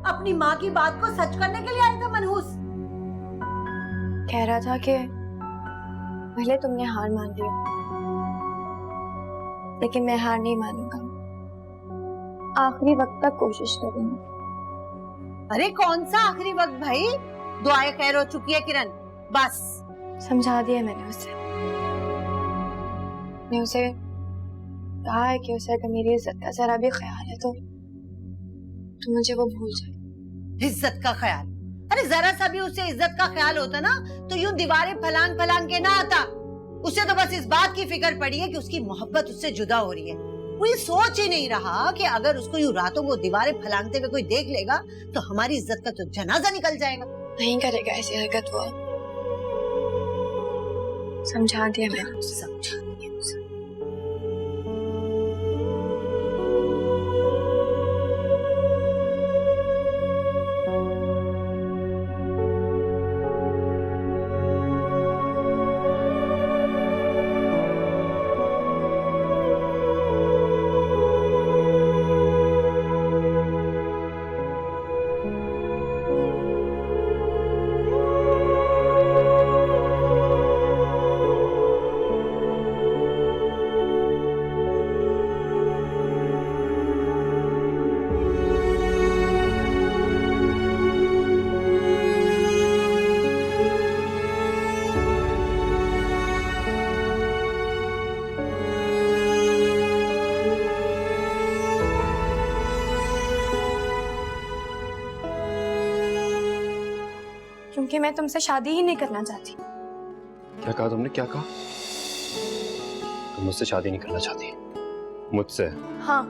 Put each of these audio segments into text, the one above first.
अपनी माँ की बात को सच करने के लिए आया था मनहूस। कह रहा था कि पहले तुमने हार मान ली, लेकिन मैं हार नहीं मानूंगा, आखिरी वक्त तक कोशिश करूंगा। अरे कौन सा आखिरी वक्त भाई, दुआएं खैर हो चुकी है किरण, बस। समझा दिया मैंने उसे। मैंने उसे कहा है कि उसे अगर मेरी इज्जत का जरा भी ख्याल है तो मुझे वो भूल जाए। इज्जत का ख्याल? अरे जरा सा भी उसे इज्जत का ख्याल होता ना तो यूं दीवारें फलांग फलांग के ना आता। उसे तो बस इस बात की फिक्र पड़ी है कि उसकी मोहब्बत उससे जुदा हो रही है। वो ये सोच ही नहीं रहा कि अगर उसको यूं रातों को दीवारें फलांगते हुए कोई देख लेगा तो हमारी इज्जत का तो जनाजा निकल जाएगा। नहीं करेगा ऐसी हरकत वो। समझा दिया मैंने उसे। समझा दिया उसे। क्योंकि मैं तुमसे शादी ही नहीं करना चाहती। क्या कहा तुमने, क्या कहा? तुम मुझसे शादी नहीं करना चाहती? मुझसे? हाँ,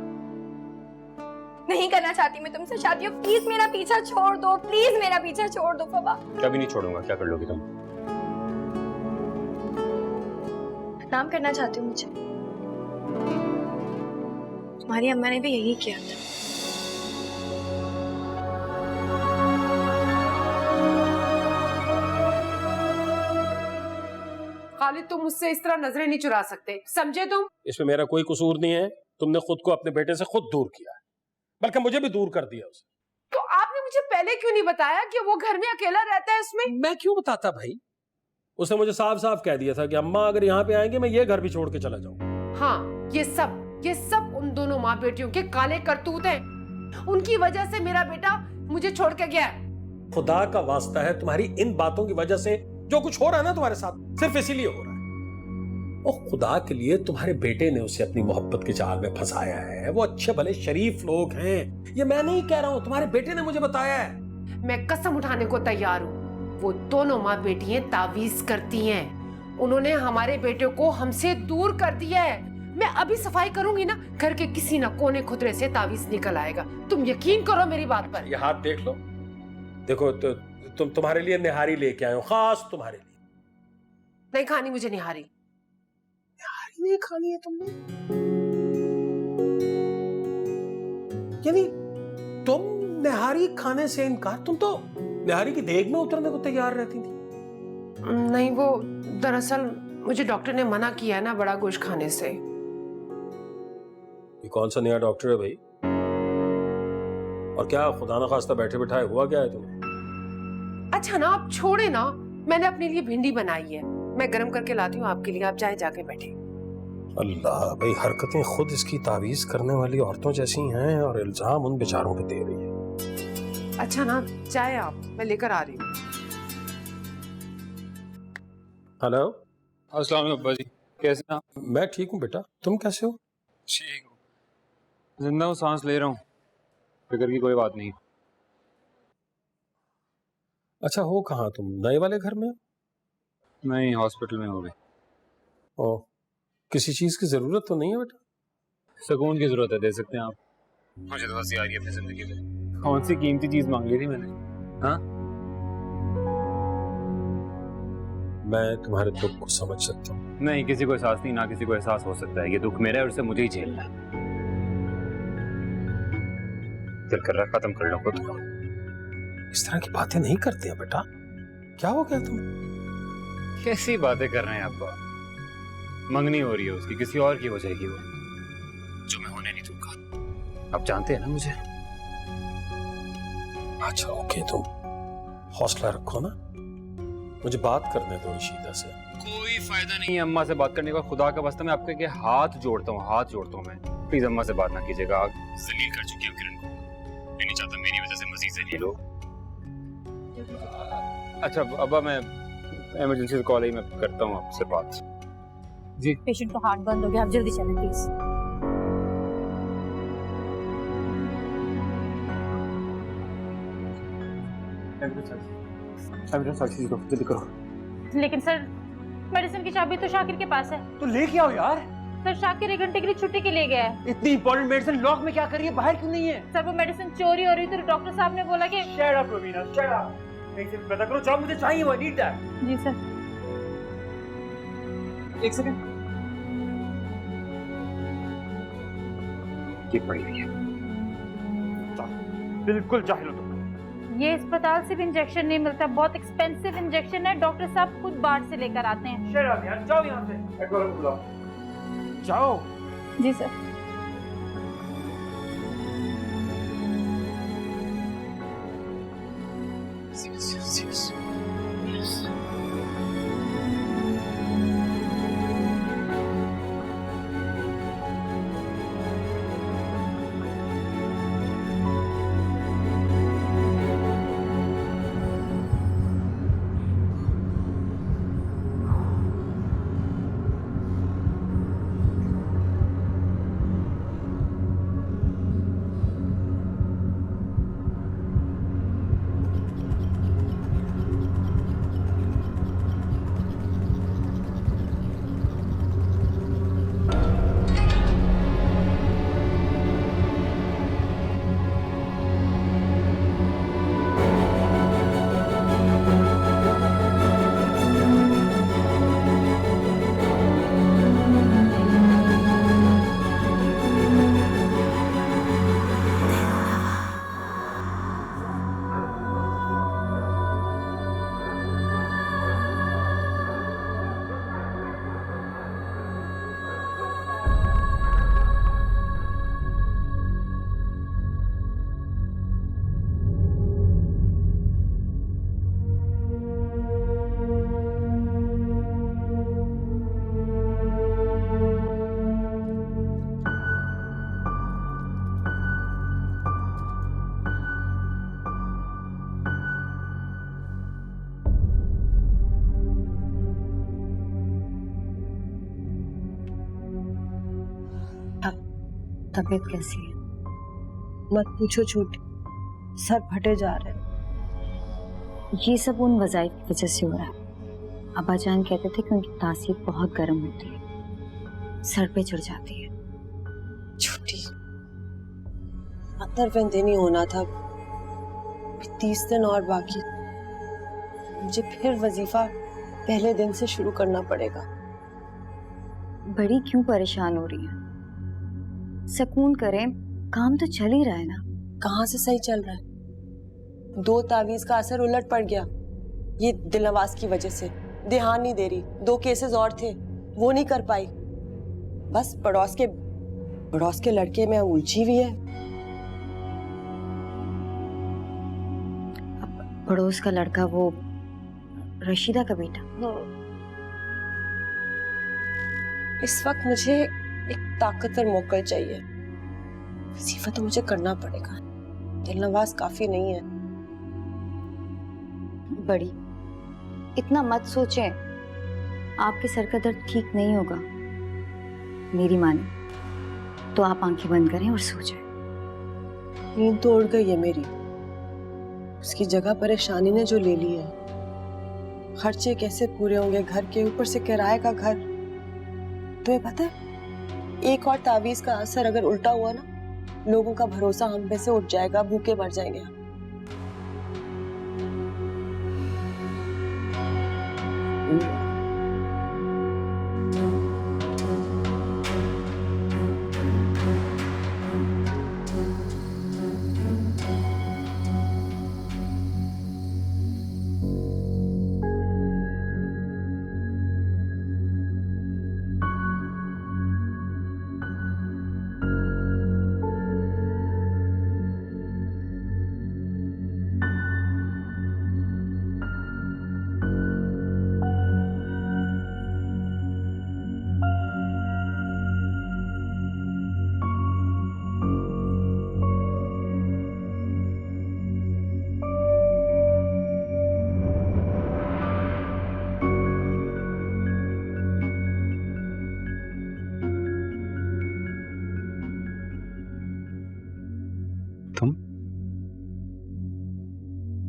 नहीं करना चाहती मैं तुमसे शादी। प्लीज मेरा पीछा छोड़ दो, प्लीज मेरा पीछा छोड़ दो फबा। कभी नहीं छोड़ूंगा। क्या कर लोगी तुम? नाम करना चाहती हूँ मुझे। तुम्हारी अम्मा ने भी यही किया था। खालिद, तुम मुझसे इस तरह नजरें नहीं चुरा सकते, समझे तुम? इसमें मेरा कोई कसूर नहीं है। तुमने खुद को अपने बेटे से खुद दूर किया है, बल्कि मुझे भी दूर कर दिया उसे। तो आपने मुझे पहले क्यों नहीं बताया कि वो घर में अकेला रहता है? इसमें मैं क्यों बताता भाई? उसने मुझे साफ साफ कह दिया था कि अम्मा अगर यहाँ पे आएंगे मैं ये घर भी छोड़ के चला जाऊंगा। हाँ, ये सब उन दोनों माँ बेटियों के काले करतूत हैं। उनकी वजह से मेरा बेटा मुझे छोड़ के गया। खुदा का वास्ता है, तुम्हारी इन बातों की वजह से जो कुछ हो रहा है ना तुम्हारे साथ, सिर्फ इसीलिए हो रहा है। और खुदा के लिए तुम्हारे बेटे ने उसे अपनी मोहब्बत के जाल में फंसाया है। वो अच्छे भले शरीफ लोग हैं, ये मैं नहीं कह रहा हूं, तुम्हारे बेटे ने मुझे बताया है। मैं कसम उठाने को तैयार हूँ, वो दोनों माँ बेटियां तावीज करती हैं। उन्होंने हमारे बेटे को हमसे दूर कर दिया है। मैं अभी सफाई करूंगी ना, घर के किसी ना कोने खुदरे से तावीज निकल आएगा। तुम यकीन करो मेरी बात पर। ये हाथ देख लो, देखो तो, तुम्हारे लिए निहारी लेके आया हूं, खास तुम्हारे लिए। नहीं खानी मुझे निहारी। निहारी नहीं खानी है तुमने? यानी तुम निहारी खाने से इनकार? तुम तो निहारी की देग में उतरने को तैयार रहती थी। नहीं, वो दरअसल मुझे डॉक्टर ने मना किया है ना बड़ा गोश्त खाने से। ये कौन सा नया डॉक्टर है भाई? और क्या खुदा न खास्ता बैठे बैठाए हुआ क्या है तुम्हें? अच्छा ना, आप छोड़े ना, मैंने अपने लिए भिंडी बनाई है, मैं गरम करके लाती हूँ आपके लिए, आप चाहे जाके बैठे। अल्लाह भाई, हरकतें खुद इसकी तावीज करने वाली औरतों जैसी हैं और इल्जाम उन बेचारों पे दे रही है। अच्छा ना, चाय आप, मैं लेकर आ रही हूँ। हेलो, अस्सलाम वालेकुम अब्बा जी, कैसे हैं आप? मैं ठीक हूँ बेटा, तुम कैसे हो? ठीक हूँ, जिंदा हूँ, सांस ले रहा हूँ, फिक्र की कोई बात नहीं। अच्छा, हो कहाँ तुम? नए वाले घर में? नहीं, हॉस्पिटल में हो गए। ओ, किसी चीज की जरूरत तो नहीं है बेटा? सुकून की जरूरत है, दे सकते हैं आप? मुझे तो हंसी आ रही है अपनी जिंदगी में। कौन सी कीमती चीज मांग ली थी मैंने? हाँ, मैं तुम्हारे दुख को समझ सकता हूँ। नहीं, किसी को एहसास नहीं, ना किसी को एहसास हो सकता है। ये दुख मेरा है और उसे मुझे ही झेलना है। दिल कर रहा खत्म कर लो खुद को। इस तरह की बातें नहीं करते हैं बेटा। क्या हो गया तुम? कैसी बातें कर रहे हैं आप? मंगनी हो रही है उसकी, किसी और की हो जाएगी वो, जो मैं होने नहीं दूंगा। आप जानते हैं ना मुझे। अच्छा ओके, तुम हौसला रखो ना, मुझे बात करने दो ईशिता से। कोई फायदा नहीं है अम्मा से बात करने का, खुदा का वास्ता मैं आपके के हाथ जोड़ता हूँ मैं। प्लीज अम्मा से बात ना कीजिएगा, आप जलील कर चुकी हैं किरण को। मैं नहीं चाहता मेरी वजह से मजीद जलील हो। अच्छा अब्बा, मैं इमरजेंसी कॉल ही मैं करता हूँ आपसे बात। जी पेशेंट का हार्ट बंद हो गया, आप जल्दी चलें प्लीज। जल्दी करो। लेकिन सर मेडिसिन की चाबी तो शाकिर के पास है। तो लेके आओ यार। सर शाकिर 1 घंटे के लिए छुट्टी के लिए गया है। इतनी इंपॉर्टेंट मेडिसिन लॉक में क्या करिए, बाहर क्यों नहीं है? सर वो मेडिसिन चोरी हो रही थी तो डॉक्टर साहब ने बोला कि shut up Raveena, shut up. एक सेकंड पता करो, जाओ, मुझे चाहिए, वो नीड दैट। जी सर। एक सेकंड। ये पड़ी हुई है। बिल्कुल जाहिल हो तुम। ये अस्पताल से भी इंजेक्शन नहीं मिलता, बहुत एक्सपेंसिव इंजेक्शन है, डॉक्टर साहब खुद बाहर से लेकर आते हैं। शट अप यार, जाओ यहाँ से। एक बार बुलाओ। जाओ। जी सर। Serious. तबीयत कैसी है? मत पूछो छोटी, सर फटे जा रहे हैं। ये सब उन वज़ाइफ की वजह से हो रहा है। अब्बा जान कहते थे कि उनकी तासीर बहुत गर्म होती है, सर पे चढ़ जाती है। छोटी, 70 दिन ही होना था, 30 दिन और बाकी। मुझे फिर वजीफा पहले दिन से शुरू करना पड़ेगा। बड़ी क्यों परेशान हो रही है? सुकून करें, काम तो चल ही रहा है ना। कहाँ से सही चल रहा है? 2 तावीज का असर उलट पड़ गया, ये दिलनवाज की वजह से। ध्यान नहीं दे रही, 2 केसेस और थे, वो नहीं कर पाई। बस पड़ोस के लड़के में उलझी हुई है। अब पड़ोस का लड़का, वो रशीदा का बेटा। इस वक्त मुझे एक ताकतवर मौका चाहिए। वजीफा तो मुझे करना पड़ेगा, दिलनवाज काफी नहीं है। बड़ी, इतना मत सोचें, आपके सर का दर्द ठीक नहीं होगा। मेरी माने तो आप आंखें बंद करें और सो जाएं। नींद तो उड़ गई है मेरी, उसकी जगह परेशानी ने जो ले ली है। खर्चे कैसे पूरे होंगे घर के, ऊपर से किराए का घर। तुम्हें पता है, एक और तावीज का असर अगर उल्टा हुआ ना, लोगों का भरोसा हम पे से उठ जाएगा, भूखे मर जाएंगे हम।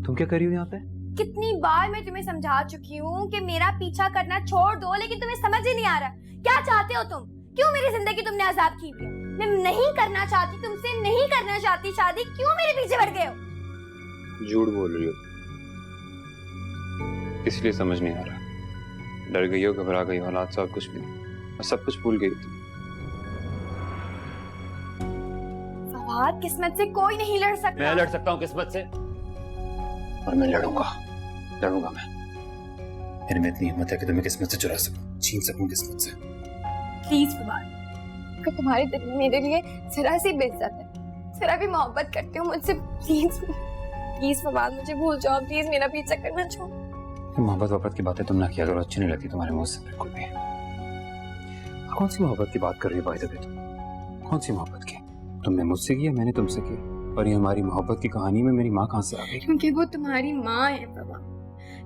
तुम क्या कर रही हो यहाँ पे? कितनी बार मैं तुम्हें समझा चुकी हूँ कि मेरा पीछा करना छोड़ दो, लेकिन तुम्हें समझ ही नहीं आ रहा। क्या चाहते हो तुम? क्यों मेरी जिंदगी तुमने आजाद की हुई है? मैं नहीं करना चाहती, तुमसे नहीं करना चाहती शादी, क्यों मेरे पीछे पड़ गए हो? झूठ बोल रही हो, इसलिए समझ नहीं आ रहा। डर गई हो, घबरा गई हो, हालात से और कुछ भी नहीं। मैं सब कुछ भूल गई थी। फवाद, किस्मत से कोई नहीं लड़ सकता। मैं लड़ सकता हूँ किस्मत से, और मैं लड़ूंगा मैं। मेरे में इतनी हिम्मत है कि तुम्हें किस्मत से चुरा सकूं, छीन सकूं किस्मत से। प्लीज फवाद, अगर तुम्हारे दिल में मेरे लिए जरा सी बेइज्जत है, जरा भी मोहब्बत करते हो मुझसे, प्लीज फवाद मुझे भूल जाओ, प्लीज मेरा पीछा करना छोड़ो। मोहब्बत की बातें तुम ना किया करो, अच्छी नहीं लगती तुम्हारे मुंह से बिल्कुल भी। कौन सी मोहब्बत की बात कर रही हो भाई? तुम कौन सी मोहब्बत की? तुमने मुझसे की या मैंने तुमसे की? और ये हमारी मोहब्बत की कहानी में मेरी माँ कहाँ से आ गई? क्योंकि वो तुम्हारी माँ है फवाद।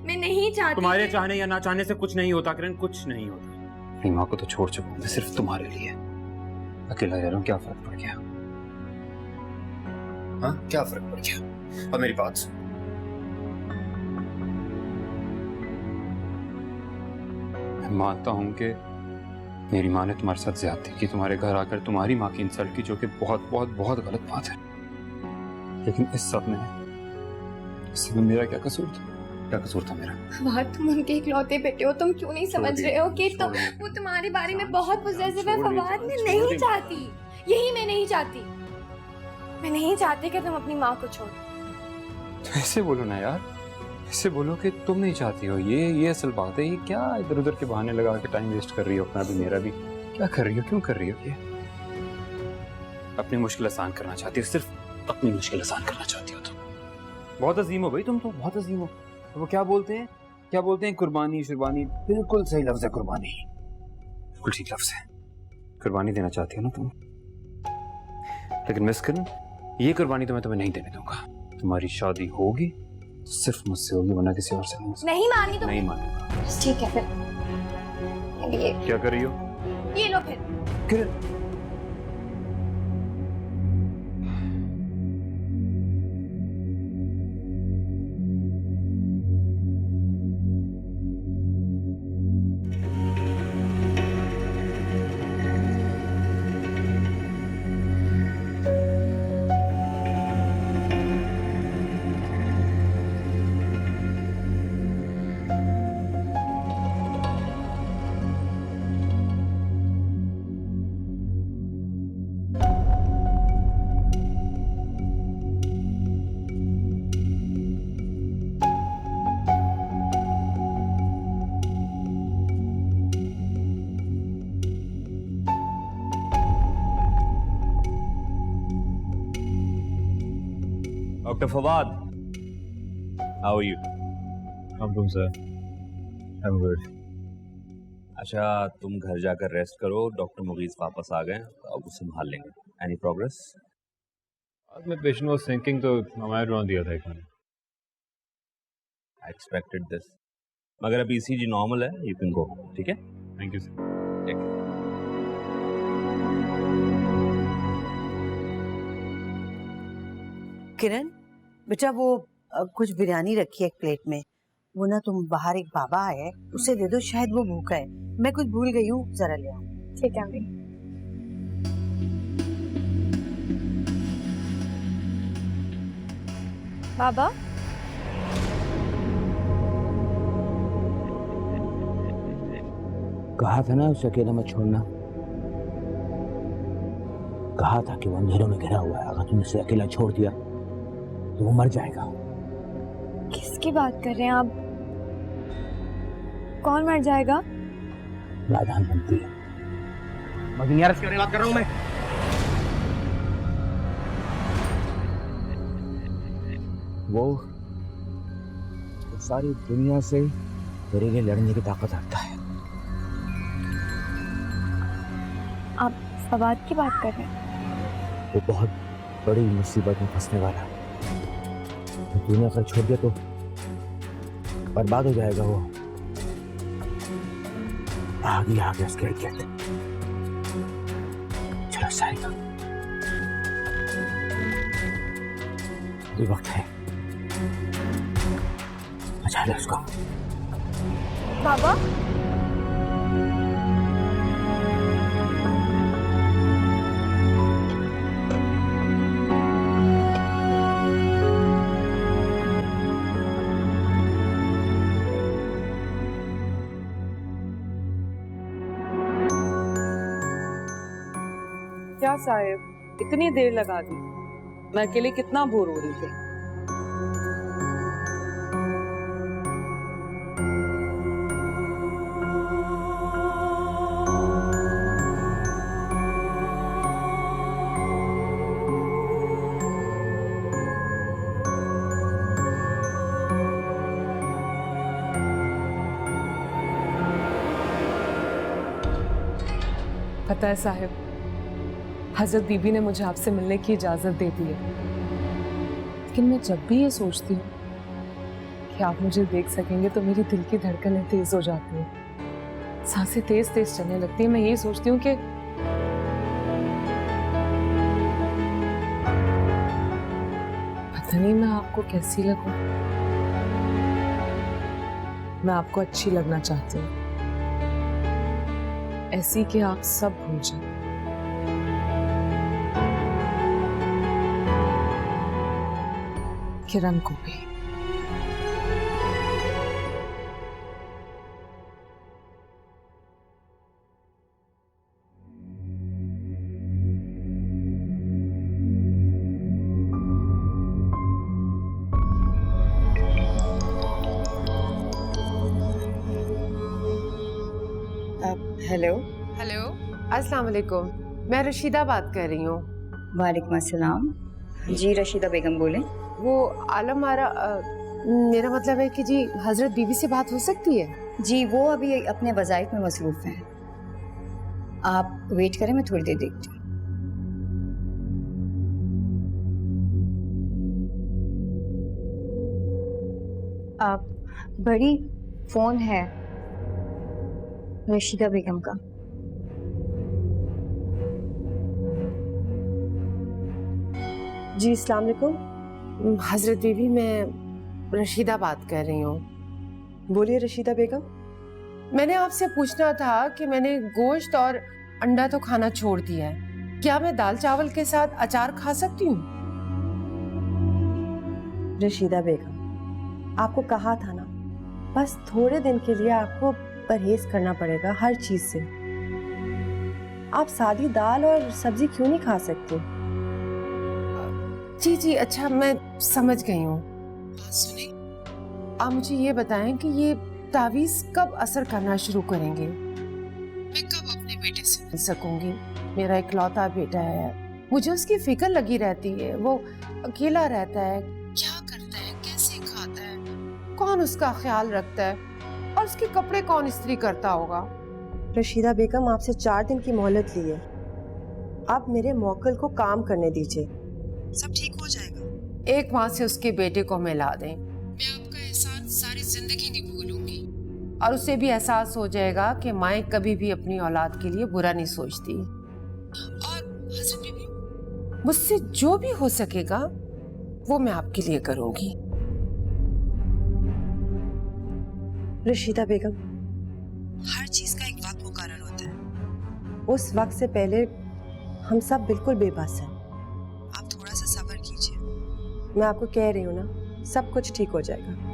मैं नहीं चाहती। तुम्हारे चाहने या ना चाहने से कुछ नहीं होता किरण, कुछ नहीं होता। अपनी माँ को तो छोड़ चुका हूँ मैं, सिर्फ तुम्हारे लिए अकेला रह रहा हूँ। क्या फर्क पड़ गया? हाँ, क्या फर्क पड़ गया? और मेरी बात सुन, मैं मानता हूँ कि मेरी माँ ने तुम्हारे साथ ज्यादती की, तुम्हारे घर आकर तुम्हारी माँ की इंसल्ट की, जो कि बहुत बहुत बहुत गलत बात है। लेकिन इस सब में मेरा क्या कसूर था? क्या कसूर था मेरा? फवाद, तुम उनके इकलौते बेटे हो, तुम क्यों नहीं समझ रहे हो कि तो वो तुम्हारे बारे में बहुत पॉजिटिव है। फवाद, मैं नहीं चाहती, यही मैं नहीं चाहती। मैं नहीं चाहती कि तुम अपनी माँ को छोड़ो। तो ऐसे बोलो ना यार, ऐसे बोलो कि तुम नहीं चाहती हो। ये असल बात है। ये क्या इधर उधर के बहाने लगा के टाइम वेस्ट कर रही हो, अपना भी मेरा भी? क्या कर रही हो, क्यों कर रही हो ये? अपनी मुश्किल आसान करना चाहती हो, सिर्फ अपनी मुश्किल आसान करना चाहती हो तुम। बहुत अजीम हो भाई तुम तो, बहुत अजीम हो। तो वो क्या बोलते हैं कुर्बानी शुरबानी। बिल्कुल सही लफ्ज है कुर्बानी, बिल्कुल ठीक लफ्ज है। कुर्बानी देना चाहती हो ना तुम, लेकिन मिस करन, ये कुर्बानी तो मैं तुम्हें नहीं देने दूंगा। तुम्हारी शादी होगी तो सिर्फ मुझसे होगी, वरना किसी और से नहीं मानी तो नहीं मानूंगा। ठीक है फिर। ये क्या कर रही हो? ये लो फिर। किरण, Dr. Fawad, how are you? I'm good sir, I'm good. अच्छा, तुम घर जाकर रेस्ट करो। डॉक्टर मुगीज वापस आ गए, अब उसे संभाल लेंगे। Any progress? आज मैं पेशेंट वाज थिंकिंग तो हमारे ड्रोन दिया था एक मैंने। आई एक्सपेक्टेड दिस, मगर अब ECG नॉर्मल है, यू कैन गो। ठीक है, थैंक यू सर। किरण बेटा, वो कुछ बिरयानी रखी है एक प्लेट में, वो ना तुम बाहर एक बाबा है उसे दे दो, शायद वो भूखा है। मैं कुछ भूल गई हूँ, जरा ले आओ। ठीक है अम्मी। बाबा, कहा था ना उसे अकेला मत छोड़ना। कहा था कि वो अंधेरों में घिरा हुआ है, अगर तुमने उसे अकेला छोड़ दिया तो वो मर जाएगा। किसकी बात कर रहे हैं आप? कौन मर जाएगा? प्रधानमंत्री। मैं दुनिया की बात कर रहा हूं मैं। वो सारी दुनिया से तेरे लिए लड़ने की ताकत रखता है। आप फवाद की बात कर रहे हैं? वो बहुत बड़ी मुसीबत में फंसने वाला है। तूने अगर छोड़ दिया तो बर्बाद हो जाएगा वो। आगे उसके इर्द-गिर्द। चलो सारिका, अभी वक्त है। बचा ले उसको। बाबा क्या साहेब, इतनी देर लगा दी। मैं अकेले कितना बोर हो रही थी। पता है साहिब, हजरत बीबी ने मुझे आपसे मिलने की इजाजत दे दी है, लेकिन मैं जब भी ये सोचती हूँ कि आप मुझे देख सकेंगे तो मेरी दिल की धड़कनें तेज हो जाती हैं, सांसें तेज तेज चलने लगती है। मैं यही सोचती हूँ कि पता नहीं मैं आपको कैसी लगूं। मैं आपको अच्छी लगना चाहती हूँ, ऐसी कि आप सब भूल जाएं। किरण को भी। हेलो। हेलो, अस्सलाम वालेकुम। मैं रशीदा बात कर रही हूँ। वालेकुम अस्सलाम। जी रशीदा बेगम बोले। वो आलम आरा, मेरा मतलब है कि जी हजरत बीबी से बात हो सकती है? जी वो अभी अपने वज़ाइफ में मसरूफ हैं, आप वेट करें, मैं थोड़ी देर देखती हूँ। आप बड़ी फोन है रशीदा बेगम का। जी अस्सलाम वालेकुम। हजरत बीबी, मैं रशीदा बात कर रही हूँ। बोलिए रशीदा बेगम। मैंने आपसे पूछना था कि मैंने गोश्त और अंडा तो खाना छोड़ दिया है, क्या मैं दाल चावल के साथ अचार खा सकती हूँ? रशीदा बेगम, आपको कहा था ना, बस थोड़े दिन के लिए आपको परहेज करना पड़ेगा हर चीज से। आप सादी दाल और सब्जी क्यों नहीं खा सकते? जी जी, अच्छा मैं समझ गई हूँ। सुनिए, आप मुझे ये बताएं कि ये तावीज कब असर करना शुरू करेंगे? मैं कब अपने बेटे से मिल सकूंगी? मेरा इकलौता बेटा है, मुझे उसकी फिक्र लगी रहती है। वो अकेला रहता है, क्या करता है, कैसे खाता है, कौन उसका ख्याल रखता है, और उसके कपड़े कौन इस्त्री करता होगा? रशीदा बेगम, आपसे 4 दिन की मोहलत ली है। आप मेरे मौकल को काम करने दीजिए, सब ठीक हो जाएगा। एक माह से उसके बेटे को मिला दें, मैं आपका एहसान सारी जिंदगी नहीं भूलूंगी, और उसे भी एहसास हो जाएगा कि माएँ कभी भी अपनी औलाद के लिए बुरा नहीं सोचती। और हज़रत बीबी, मुझसे जो भी हो सकेगा वो मैं आपके लिए करूंगी। रशीदा बेगम, हर चीज का एक वक्त मुकर्रर होता है, उस वक्त से पहले हम सब बिल्कुल बेबस हैं। आप थोड़ा सा सब्र कीजिए, मैं आपको कह रही हूँ ना, सब कुछ ठीक हो जाएगा।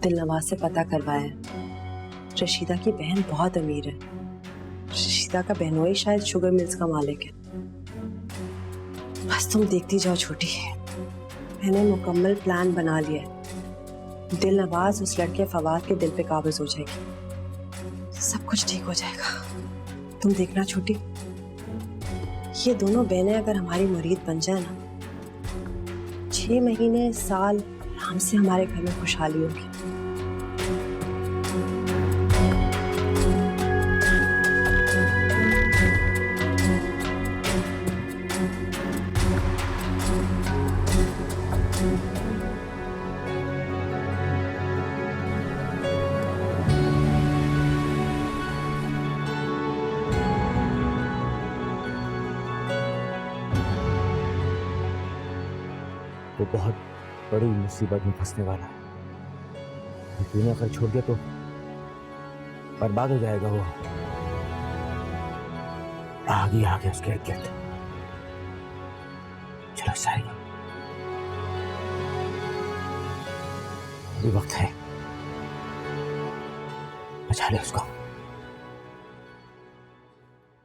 दिलनवाज से पता करवाया, रशीदा की बहन बहुत अमीर है। रशीदा का बहनोई शायद शुगर मिल्स का मालिक है। बस तुम देखती जाओ छोटी, मैंने मुकम्मल प्लान बना लिया है। दिलनवाज उस लड़के फवाद के दिल पे काबिज हो जाएगी, सब कुछ ठीक हो जाएगा। तुम देखना छोटी, ये दोनों बहनें अगर हमारी मुरीद बन जाए ना, 6 महीने साल आराम से हमारे घर में खुशहाली होगी। वो बहुत बड़ी मुसीबत में फंसने वाला है। तूने अगर छोड़ दिया तो बर्बाद हो जाएगा वो। आगे उसके इर्द गिर्द। चलो सारी अभी वक्त है, बचा ले उसको।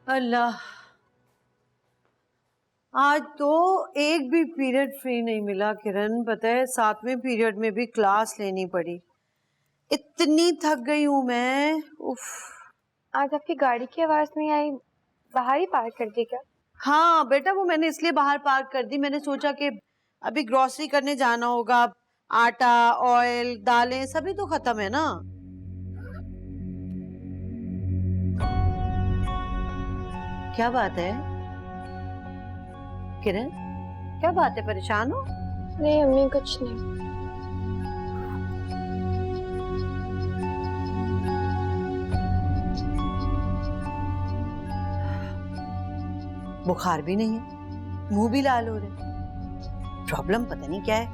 अल्लाह, आज तो एक भी पीरियड फ्री नहीं मिला किरण। पता है 7वें पीरियड में भी क्लास लेनी पड़ी। इतनी थक गई हूँ मैं। उफ। आज आपकी गाड़ी की आवाज नहीं आई, बाहर ही पार्क कर दी क्या? हाँ बेटा, वो मैंने इसलिए बाहर पार्क कर दी, मैंने सोचा कि अभी ग्रोसरी करने जाना होगा। आटा, ऑयल, दालें सभी तो खत्म है ना। क्या बात है किरण? क्या बात है, परेशान हो? नहीं अम्मी, कुछ नहीं। बुखार भी नहीं है, मुंह भी लाल हो रहे। प्रॉब्लम पता नहीं क्या है।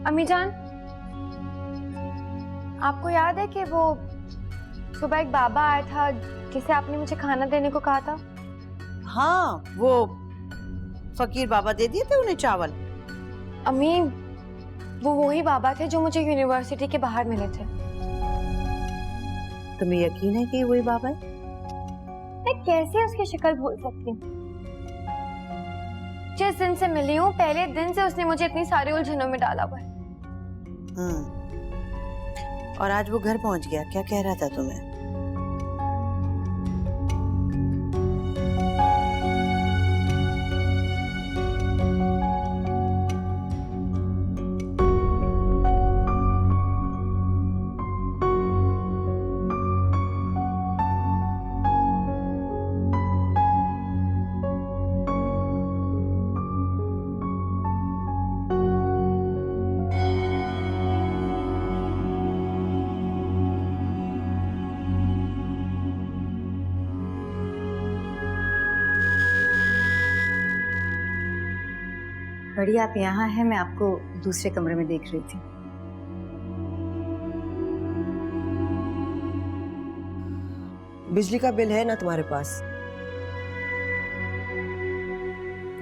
अम्मी जान, आपको याद है कि वो सुबह एक बाबा आया था जिसे आपने मुझे खाना देने को कहा था? हाँ, वो फकीर बाबा दे दिए थे उन्हें चावल। अम्मी, वो वही बाबा थे जो मुझे यूनिवर्सिटी के बाहर मिले थे। तुम्हें यकीन है कि वही बाबा है? मैं कैसे उसकी शक्ल भूल सकती हूँ? जिस दिन से मिली हूँ पहले दिन से उसने मुझे इतनी सारी उलझनों में डाला हुआ है। और आज वो घर पहुंच गया, क्या कह रहा था तुम्हें? बड़ी आप यहाँ हैं, मैं आपको दूसरे कमरे में देख रही थी। बिजली का बिल है ना तुम्हारे पास?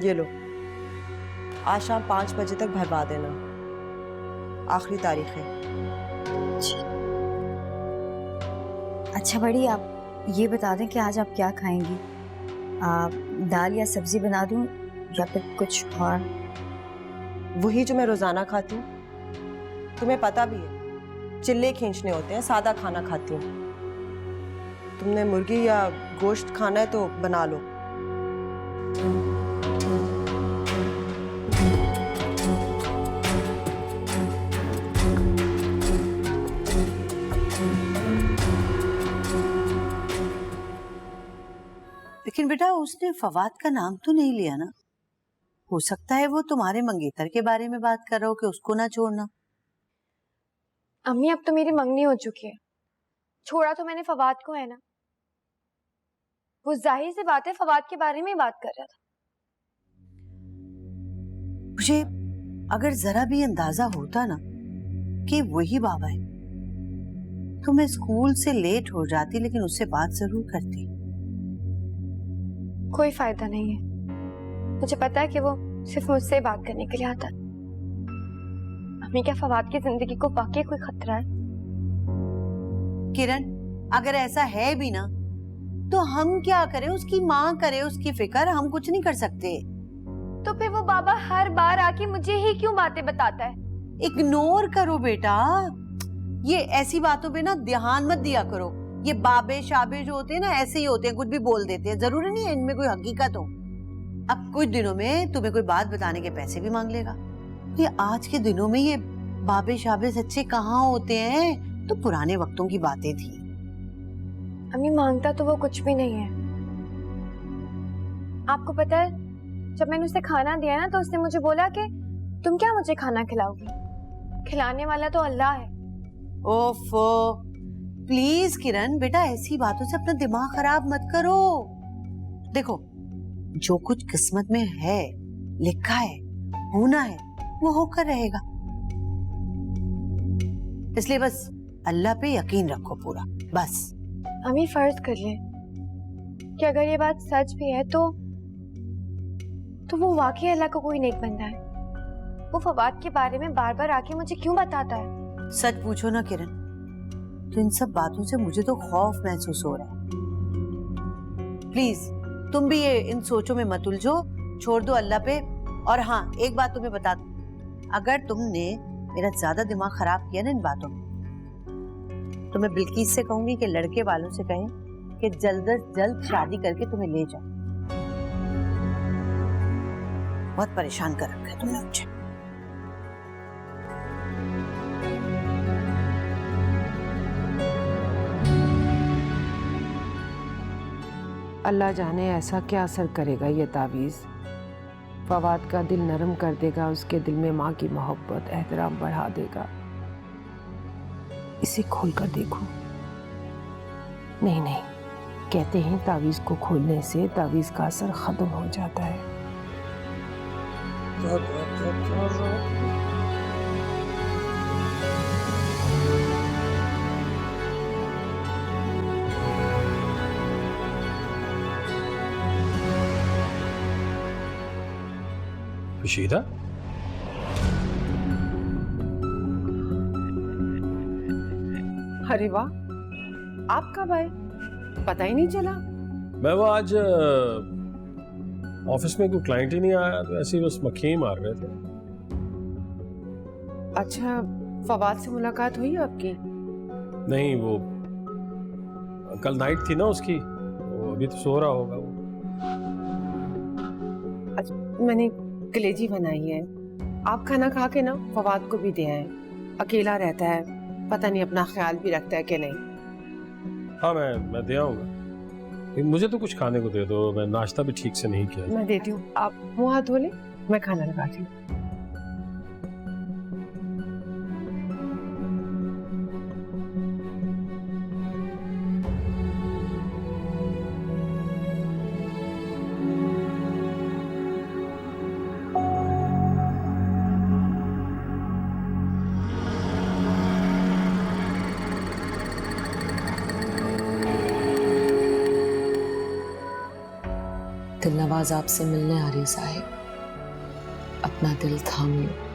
ये लो, आज शाम 5 बजे तक भरवा देना, आखिरी तारीख है। अच्छा बड़ी, आप ये बता दें कि आज आप क्या खाएंगी? दाल या सब्जी बना दूं या फिर कुछ और? वही जो मैं रोजाना खाती हूँ। तुम्हें पता भी है चिल्ले खींचने होते हैं, सादा खाना खाती हूँ। तुमने मुर्गी या गोश्त खाना है तो बना लो। लेकिन बेटा उसने फवाद का नाम तो नहीं लिया ना? हो सकता है वो तुम्हारे मंगेतर के बारे में बात कर रहा हो कि उसको ना छोड़ना। अम्मी, अब तो मेरी मंगनी हो चुकी है। छोड़ा तो मैंने फवाद को है ना। वो जाहिर सी बात है फवाद के बारे में ही बात कर रहा था। मुझे अगर जरा भी अंदाजा होता ना कि वही बाबा है तो मैं स्कूल से लेट हो जाती, लेकिन उससे बात जरूर करती। कोई फायदा नहीं है। मुझे पता है कि वो सिर्फ मुझसे बात करने के लिए आता है। अम्मी, क्या फवाद की जिंदगी को वाकई कोई खतरा है? किरण, अगर ऐसा है भी ना तो हम क्या करें? उसकी माँ करे उसकी फिक्र, हम कुछ नहीं कर सकते। तो फिर वो बाबा हर बार आके मुझे ही क्यों बातें बताता है? इग्नोर करो बेटा, ये ऐसी बातों पे ना ध्यान मत दिया करो। ये बाबे शाबे जो होते हैं ना ऐसे ही होते हैं, कुछ भी बोल देते हैं, जरूरी नहीं है इनमें कोई हकीकत हो। अब कुछ दिनों में तुम्हें कोई बात बताने के पैसे भी मांग लेगा। ये आज के दिनों में ये बाबे शाबे सच्चे कहाँ होते हैं? तो पुराने वक्तों की बातें थी। अम्मी, मांगता तो वो कुछ भी नहीं है। आपको पता है, जब मैंने उसे खाना दिया ना तो उसने मुझे बोला कि तुम क्या मुझे खाना खिलाओगी? खिलाने वाला तो अल्लाह है। ओफो, प्लीज किरण बेटा, ऐसी बातों से अपना दिमाग खराब मत करो। देखो, जो कुछ किस्मत में है, लिखा है, होना है, वो होकर रहेगा। इसलिए बस अल्लाह पे यकीन रखो पूरा, बस। अम्मी फर्ज कर ले कि अगर ये बात सच भी है तो वो वाकई अल्लाह का कोई नेक बंदा है। वो फवाद के बारे में बार बार आके मुझे क्यों बताता है? सच पूछो ना किरण, तो इन सब बातों से मुझे तो खौफ महसूस हो रहा है। प्लीज तुम भी ये इन सोचों में मत उलझो, छोड़ दो अल्लाह पे। और हाँ, एक बात तुम्हें बता दूं, अगर तुमने मेरा ज्यादा दिमाग खराब किया ना इन बातों में, तो मैं बिल्किस से कहूंगी कि लड़के वालों से कहें कि जल्द से जल्द शादी करके तुम्हें ले जाए। बहुत परेशान कर रखा है तुमने मुझे। अल्लाह जाने ऐसा क्या असर करेगा ये तावीज़। फवाद का दिल नरम कर देगा, उसके दिल में माँ की मोहब्बत एहतराम बढ़ा देगा। इसे खोल कर देखो। नहीं नहीं, कहते हैं तावीज़ को खोलने से तावीज़ का असर खत्म हो जाता है। खुशीदा, अरे वाह, आप कब आए? पता ही नहीं चला। मैं वो आज ऑफिस में कोई क्लाइंट ही नहीं आया, तो ऐसे ही बस मक्खी मार रहे थे। अच्छा, फवाद से मुलाकात हुई आपकी? नहीं, वो कल नाइट थी ना उसकी, वो अभी तो सो रहा होगा वो। अच्छा, मैंने कलेजी बनाई है, आप खाना खा के ना फवाद को भी दे आए। अकेला रहता है, पता नहीं अपना ख्याल भी रखता है कि नहीं। हाँ, मैं दे आऊंगा। मुझे तो कुछ खाने को दे दो, मैं नाश्ता भी ठीक से नहीं किया। मैं देती हूँ, आप मुँह हाथ धो ले, मैं खाना लगाती हूँ। दिलनवाज आपसे मिलने आ रही साहिब, अपना दिल थाम लो।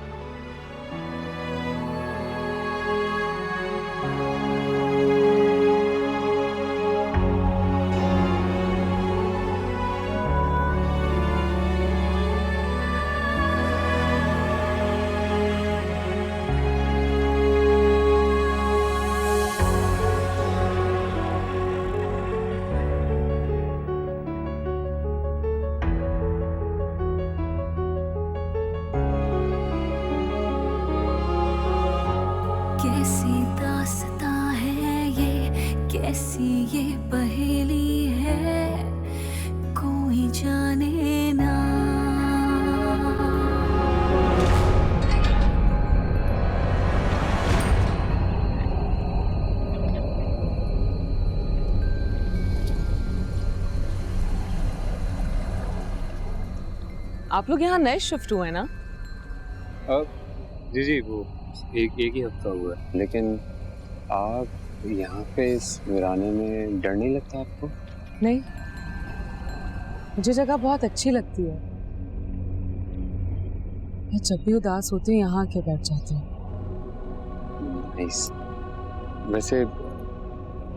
कैसी दास्तां है ये, कैसी ये पहेली है, कोई जाने ना। आप लोग यहाँ नए शिफ्ट हुए ना? जी, वो एक ही हफ्ता हुआ है। लेकिन आप यहाँ पे इस वीराने में डर नहीं लगता आपको? नहीं, मुझे जगह बहुत अच्छी लगती है। मैं जब भी उदास होती हूँ यहाँ आके बैठ जाती हूँ। नाइस। वैसे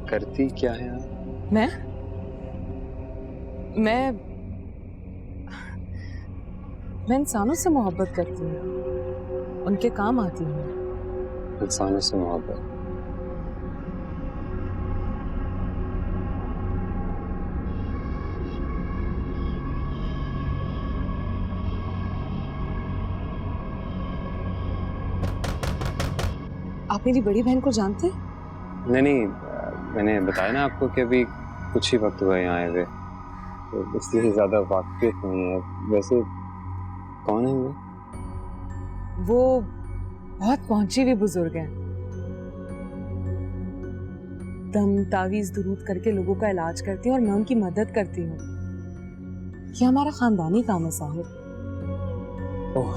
करती क्या है आप? मैं इंसानों से मोहब्बत करती हूँ, उनके काम आती हूँ। इंसानों से मोहब्बत? आप मेरी बड़ी बहन को जानते हैं? नहीं, मैंने बताया ना आपको कि अभी कुछ ही वक्त हुआ यहाँ आए हुए, तो इसलिए ज्यादा वाकिफ नहीं है। वैसे कौन है वो बहुत पहुंची हुई बुजुर्ग हैं। दम तावीज दुरूद करके लोगों का इलाज करती हैं और मैं उनकी मदद करती हूँ। ये हमारा खानदानी काम है साहिब। ओह,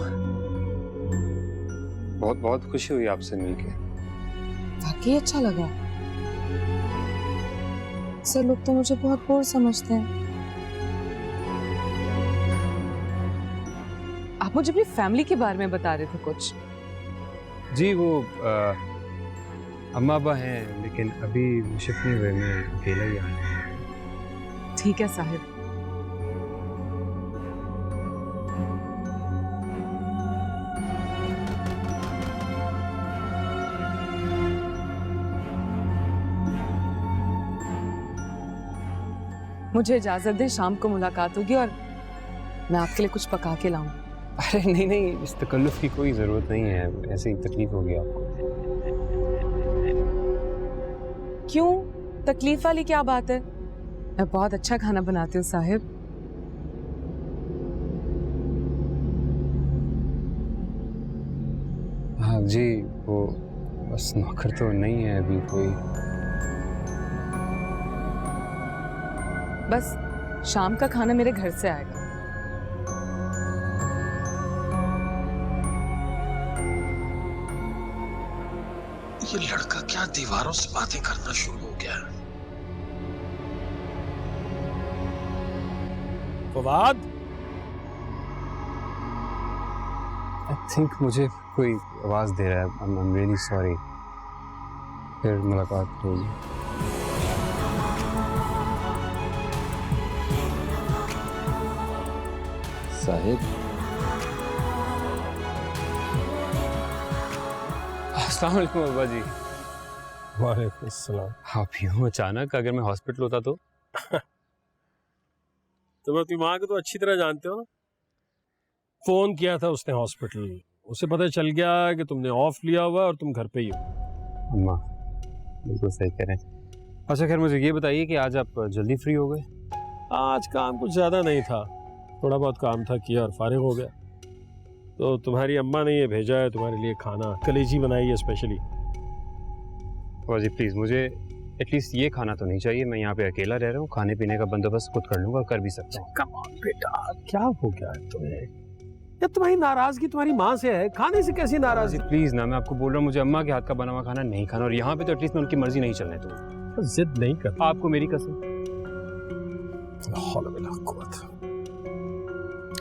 बहुत बहुत खुशी हुई आपसे मिलके। वाकई अच्छा लगा। सर लोग तो मुझे बहुत बोर समझते हैं। आप मुझे अपनी फैमिली के बारे में बता रहे थे कुछ। जी वो अम्मा अब्बा हैं, लेकिन अभी शिफ्ट नहीं हुए, मैं अकेला ही आया। ठीक है साहिब। मुझे इजाजत दें, शाम को मुलाकात होगी और मैं आपके लिए कुछ पका के लाऊं। अरे नहीं नहीं, इस तकल्लुफ की कोई जरूरत नहीं है, ऐसे ही तकलीफ होगी आपको। क्यों, तकलीफ वाली क्या बात है? मैं बहुत अच्छा खाना बनाती हूँ साहिब। हाँ जी, वो बस नौकर तो नहीं है अभी कोई। बस शाम का खाना मेरे घर से आएगा। ये लड़का क्या दीवारों से बातें करना शुरू हो गया है? फवाद, आई थिंक मुझे कोई आवाज दे रहा है। I'm really sorry। फिर मुलाकात होगी। साहिब, अस्सलाम वालेकुम अब्बा जी। वालेकुम अस्सलाम। आप यूं अचानक, अगर मैं हॉस्पिटल होता तो? तुम अपनी माँ को तो अच्छी तरह जानते हो ना। फोन किया था उसने हॉस्पिटल, उसे पता चल गया कि तुमने ऑफ लिया हुआ और तुम घर पे ही हो। अम्मा बिल्कुल सही कह रहे हैं। अच्छा खैर, मुझे ये बताइए कि आज आप जल्दी फ्री हो गए? आज काम कुछ ज्यादा नहीं था, थोड़ा बहुत काम था, किया और फारिग हो गया। तो तुम्हारी अम्मा ने ये भेजा है तुम्हारे लिए खाना, कलेजी बनाई है स्पेशली। जी प्लीज़, मुझे एटलीस्ट ये खाना तो नहीं चाहिए। मैं यहाँ पे अकेला रह रहा हूँ, खाने पीने का बंदोबस्त खुद कर लूँगा, कर भी सकता हूँ। कम ऑन बेटा, क्या हो गया है तुम्हें? या तुम्हारी नाराजगी तुम्हारी माँ से है, खाने से कैसी नाराजगी? प्लीज़ ना, मैं आपको बोल रहा हूँ, मुझे अम्मा के हाथ का बना हुआ खाना नहीं खाना, और यहाँ पे तो एटलीस्ट मैं उनकी मर्जी नहीं चलने दूँ। जिद नहीं कर, आपको मेरी कसम।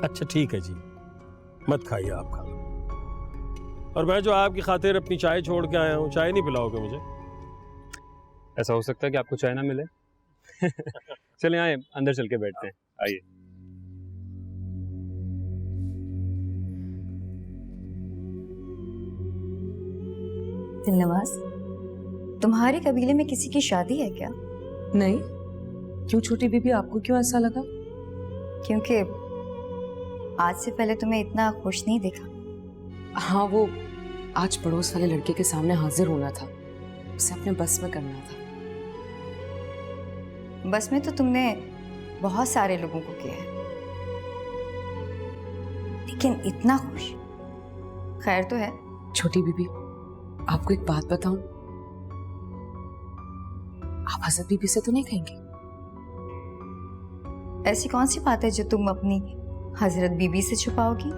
अच्छा ठीक है जी, मत खाइए आप खाना। और मैं जो आपकी खातिर अपनी चाय छोड़ के आया हूँ, चाय नहीं पिलाओगे मुझे? ऐसा हो सकता है कि आपको चाय ना मिले। चले आए, अंदर चल के बैठते हैं, आइए। दिलनवाज, तुम्हारे कबीले में किसी की शादी है क्या? नहीं। क्यों छोटी बीबी, आपको क्यों ऐसा लगा? क्योंकि आज से पहले तुम्हें इतना खुश नहीं देखा। हाँ, वो आज पड़ोस वाले लड़के के सामने हाजिर होना था, उसे अपने बस में करना था। बस में तो तुमने बहुत सारे लोगों को किया है, लेकिन इतना खुश? खैर तो है। छोटी बीबी, आपको एक बात बताऊं, आप हजरत बीबी से तो नहीं कहेंगे? ऐसी कौन सी बात है जो तुम अपनी हजरत बीबी से छुपाओगी?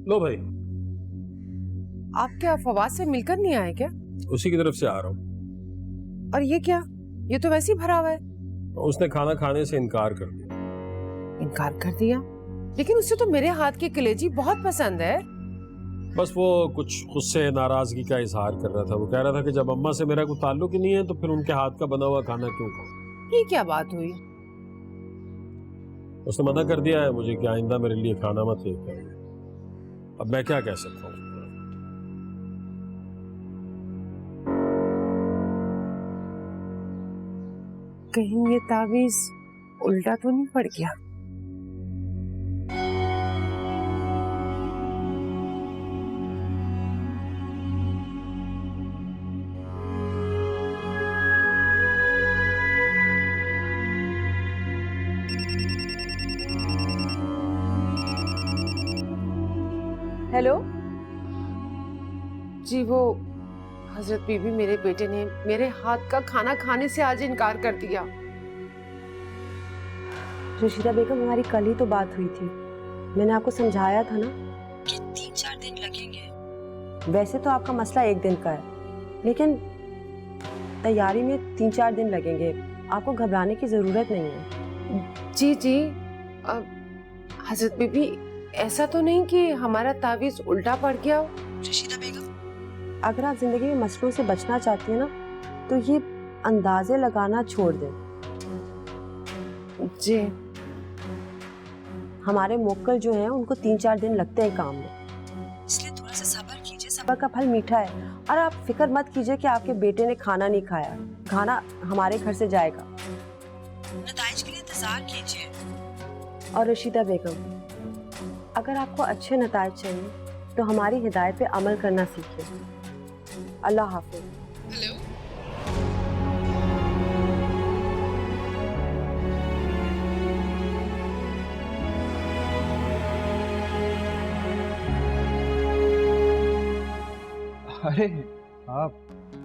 लो भाई। आप क्या फवाद से मिलकर नहीं आए क्या? उसी की तरफ से आ रहा हूँ। और ये क्या, ये तो वैसे ही भरा हुआ है। उसने खाना खाने से इनकार कर दिया। इनकार कर दिया? लेकिन उसे तो मेरे हाथ की कलेजी बहुत पसंद है। बस वो कुछ गुस्से नाराजगी का इजहार कर रहा था। वो कह रहा था कि जब अम्मा से मेरा कोई ताल्लुक ही नहीं है तो फिर उनके हाथ का बना हुआ खाना क्यों खाऊं? ये क्या बात हुई? उसने मना कर दिया है मुझे कि आइंदा मेरे लिए खाना मत लेकर आइए। अब मैं क्या कह सकता हूँ? कहीं ये तावीज उल्टा तो नहीं पड़ गया? हेलो। जी वो हजरत बीबी, मेरे बेटे ने मेरे हाथ का खाना खाने से आज इनकार कर दिया। रशीदा बेगम, हमारी कल ही तो बात हुई थी। मैंने आपको समझाया था ना कि 3-4 दिन लगेंगे। वैसे तो आपका मसला 1 दिन का है, लेकिन तैयारी में 3-4 दिन लगेंगे। आपको घबराने की जरूरत नहीं है। जी जी, हजरत बीबी ऐसा तो नहीं कि हमारा तावीज उल्टा पड़ गया हो? रशीदा बेगम, अगर आप जिंदगी में मसलों से बचना चाहती हैं ना, तो ये अंदाजे लगाना छोड़ दें। जी। हमारे मोक्कल जो हैं उनको 3-4 दिन लगते हैं काम में, इसलिए थोड़ा सा सब्र कीजिए। सब्र का फल मीठा है। और आप फिक्र मत कीजिए कि आपके बेटे ने खाना नहीं खाया। खाना हमारे घर से जाएगा। नताइज के लिए इंतजार कीजिए। और रशीदा बेगम, अगर आपको अच्छे नताइज चाहिए तो हमारी हिदायत पे अमल करना सीखिए। अल्लाह हाफिज। हेलो। अरे आप,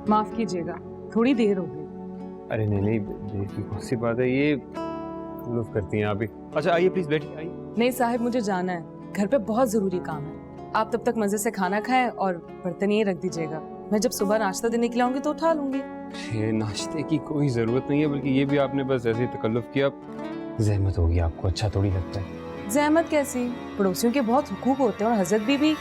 माफ कीजिएगा, थोड़ी देर हो गई। अरे नहीं नहीं, देर की कौन सी बात है, ये लुत्फ करती हैं आप भी। अच्छा आइए प्लीज बैठिए, आइए। नहीं साहब, मुझे जाना है, घर पे बहुत जरूरी काम है। आप तब तक मजे से खाना खाएं और बर्तन ये रख दीजिएगा। मैं जब सुबह नाश्ता देने के लिए आऊंगी तो उठा लूंगी। ये नाश्ते की कोई जरूरत नहीं है, बल्कि ये भी आपने बस ऐसे ही तकल्लुफ किया। जहमत होगी आपको, अच्छा थोड़ी लगता है। जहमत कैसी? पड़ोसियों के बहुत हुकूक होते हैं और हजरत बीबी